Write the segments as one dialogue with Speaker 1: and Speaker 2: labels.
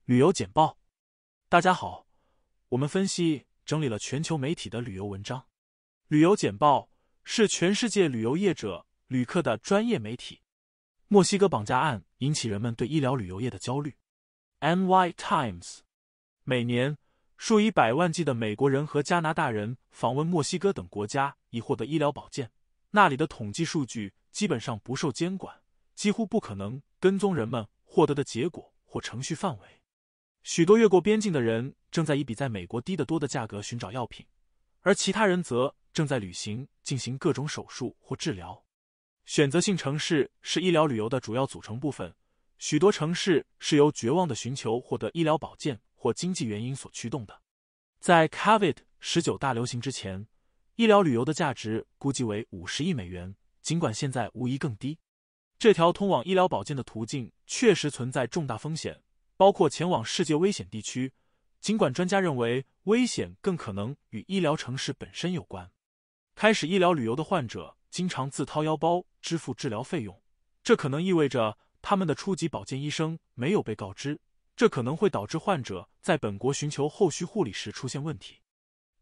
Speaker 1: 旅游简报。大家好，我们分析整理了全球媒体的旅游文章。旅游简报是全世界旅游业者、旅客的专业媒体。墨西哥绑架案引起人们对医疗旅游业的焦虑。NY Times 每年数以百万计的美国人和加拿大人访问墨西哥等国家以获得医疗保健，那里的统计数据基本上不受监管，几乎不可能跟踪人们获得的结果或程序范围。许多越过边境的人正在以比在美国低得多的价格寻找药品，而其他人则正在旅行进行各种手术或治疗。选择性城市是医疗旅游的主要组成部分，许多城市是由绝望的寻求获得医疗保健或经济原因所驱动的。在 COVID-19 大流行之前，医疗旅游的价值估计为50亿美元，尽管现在无疑更低。这条通往医疗保健的途径确实存在重大风险，包括前往世界危险地区，尽管专家认为危险更可能与医疗城市本身有关。开始医疗旅游的患者经常自掏腰包支付治疗费用，这可能意味着他们的初级保健医生没有被告知，这可能会导致患者在本国寻求后续护理时出现问题。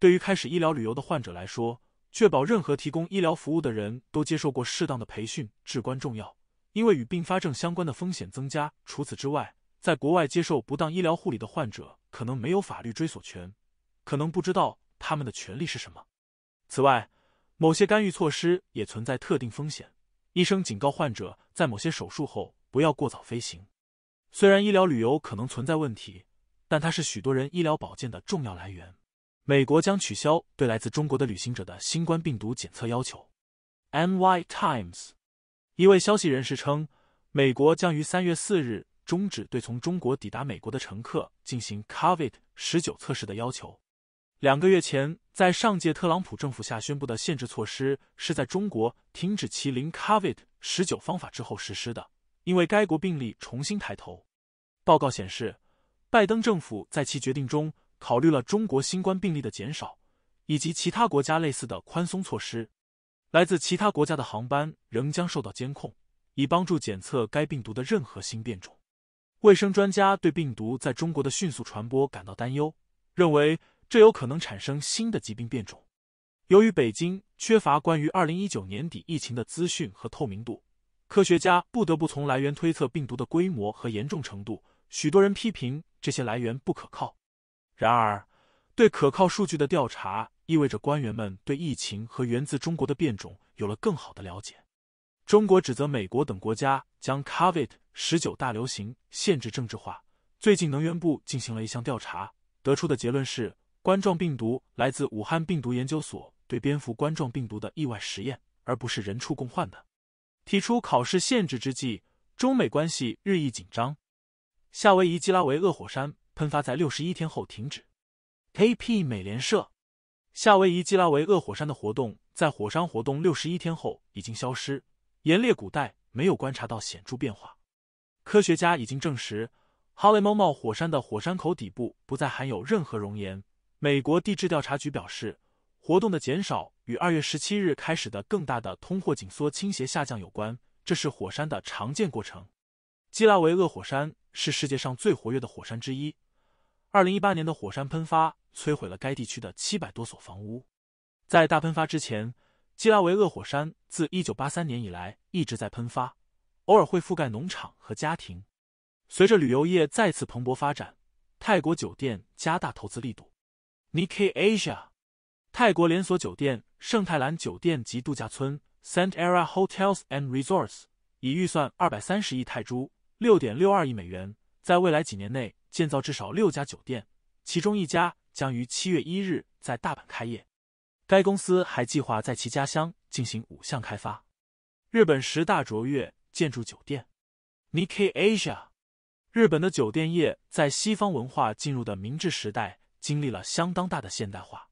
Speaker 1: 对于开始医疗旅游的患者来说，确保任何提供医疗服务的人都接受过适当的培训至关重要，因为与并发症相关的风险增加。除此之外，在国外接受不当医疗护理的患者可能没有法律追索权，可能不知道他们的权利是什么。此外，某些干预措施也存在特定风险。医生警告患者在某些手术后不要过早飞行。虽然医疗旅游可能存在问题，但它是许多人医疗保健的重要来源。美国将取消对来自中国的旅行者的新冠病毒检测要求。NY Times 一位消息人士称，美国将于3月4日终止对从中国抵达美国的乘客进行 COVID-19 测试的要求。2个月前，在上届特朗普政府下宣布的限制措施是在中国停止其零 COVID-19 方法之后实施的，因为该国病例重新抬头。报告显示，拜登政府在其决定中考虑了中国新冠病例的减少，以及其他国家类似的宽松措施。来自其他国家的航班仍将受到监控，以帮助检测该病毒的任何新变种。卫生专家对病毒在中国的迅速传播感到担忧，认为这有可能产生新的疾病变种。由于北京缺乏关于2019年底疫情的资讯和透明度，科学家不得不从来源推测病毒的规模和严重程度，许多人批评这些来源不可靠。然而，对可靠数据的调查意味着官员们对疫情和源自中国的变种有了更好的了解。中国指责美国等国家将 COVID-19 大流行限制政治化。最近能源部进行了一项调查，得出的结论是冠状病毒来自武汉病毒研究所对蝙蝠冠状病毒的意外实验，而不是人畜共患的。提出考试限制之际，中美关系日益紧张。夏威夷基拉维厄火山喷发在61天后停止。AP 美联社，夏威夷基拉维厄火山的活动在火山活动61天后已经消失，盐裂谷带没有观察到显著变化。科学家已经证实，哈雷蒙茂火山的火山口底部不再含有任何熔岩。美国地质调查局表示，活动的减少与2月17日开始的更大的通货紧缩倾斜下降有关，这是火山的常见过程。基拉维厄火山是世界上最活跃的火山之一。2018年的火山喷发摧毁了该地区的700多所房屋。在大喷发之前，基拉维厄火山自1983年以来一直在喷发，偶尔会覆盖农场和家庭。随着旅游业再次蓬勃发展，泰国酒店加大投资力度。Nikkei Asia， 泰国连锁酒店圣泰兰酒店及度假村 Saint Era Hotels and Resorts 以预算230亿泰铢 6.62亿美元，在未来几年内建造至少6家酒店，其中一家将于7月1日在大阪开业。该公司还计划在其家乡进行5项开发。日本10大卓越建筑酒店 Nikkei Asia， 日本的酒店业在西方文化进入的明治时代经历了相当大的现代化。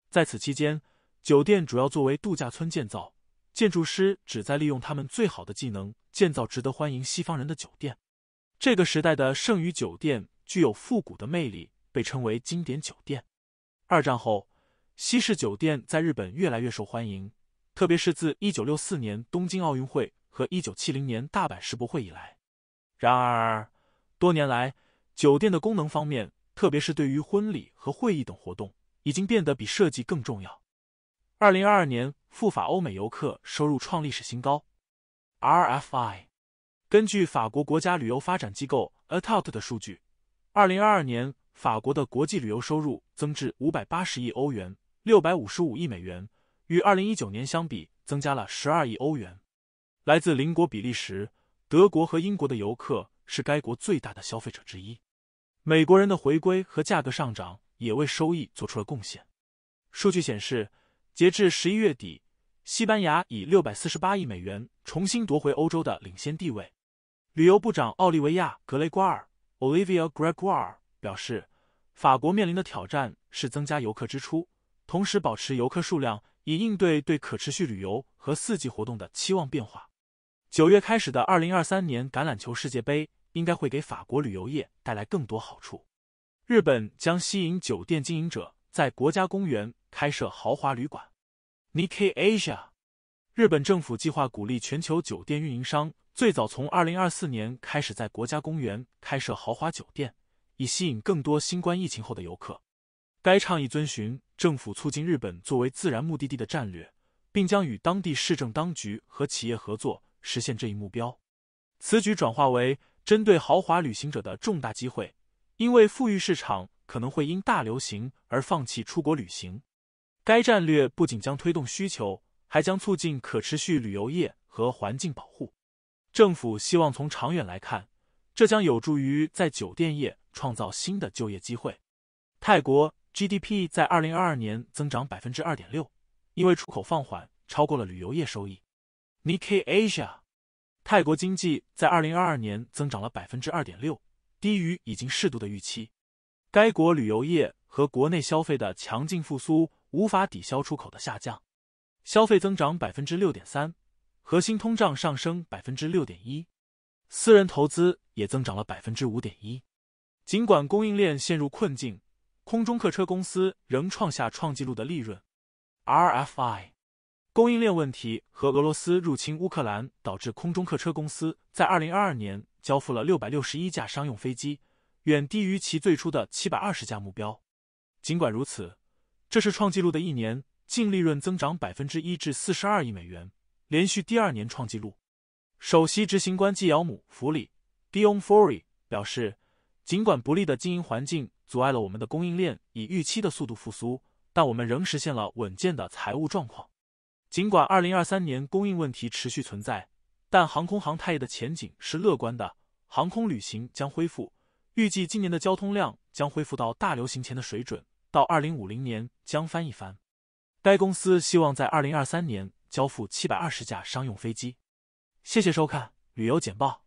Speaker 1: 在此期间，酒店主要作为度假村建造，建筑师旨在利用他们最好的技能建造值得欢迎西方人的酒店。这个时代的剩余酒店具有复古的魅力，被称为经典酒店。2战后，西式酒店在日本越来越受欢迎，特别是自1964年东京奥运会和1970年大阪世博会以来。然而，多年来，酒店的功能方面，特别是对于婚礼和会议等活动，已经变得比设计更重要。2022年赴法欧美游客收入创历史新高。RFI 根据法国国家旅游发展机构 Attalt 的数据，2022年法国的国际旅游收入增至580亿欧元，655亿美元，与2019年相比增加了12亿欧元。来自邻国比利时、德国和英国的游客是该国最大的消费者之一。美国人的回归和价格上涨也为收益做出了贡献。数据显示，截至11月底，西班牙以648亿美元重新夺回欧洲的领先地位。旅游部长奥利维亚·格雷瓜尔 （Olivia Gregoire） 表示，法国面临的挑战是增加游客支出，同时保持游客数量，以应对对可持续旅游和四季活动的期望变化。9月开始的2023年橄榄球世界杯应该会给法国旅游业带来更多好处。日本将吸引酒店经营者在国家公园开设豪华旅馆。Nikkei Asia， 日本政府计划鼓励全球酒店运营商最早从2024年开始在国家公园开设豪华酒店，以吸引更多新冠疫情后的游客。该倡议遵循政府促进日本作为自然目的地的战略，并将与当地市政当局和企业合作实现这一目标。此举转化为针对豪华旅行者的重大机会，因为富裕市场可能会因大流行而放弃出国旅行。该战略不仅将推动需求，还将促进可持续旅游业和环境保护。政府希望从长远来看，这将有助于在酒店业创造新的就业机会。泰国 GDP 在2022年增长 2.6%， 因为出口放缓超过了旅游业收益。Nikkei Asia， 泰国经济在2022年增长了 2.6%， 低于已经适度的预期。该国旅游业和国内消费的强劲复苏无法抵消出口的下降，消费增长 6.3%， 核心通胀上升 6.1%， 私人投资也增长了 5.1%。 尽管供应链陷入困境，空中客车公司仍创下创纪录的利润。RFI， 供应链问题和俄罗斯入侵乌克兰导致空中客车公司在2022年交付了661架商用飞机，远低于其最初的720架目标。尽管如此，这是创纪录的一年，净利润增长 1% 至42亿美元，连续第2年创纪录。首席执行官纪尧姆·弗里 Guillaume Faury 表示，尽管不利的经营环境阻碍了我们的供应链以预期的速度复苏，但我们仍实现了稳健的财务状况。尽管2023年供应问题持续存在，但航空航太业的前景是乐观的，航空旅行将恢复，预计今年的交通量将恢复到大流行前的水准，到2050年将翻一番。该公司希望在2023年交付720架商用飞机。谢谢收看旅游简报。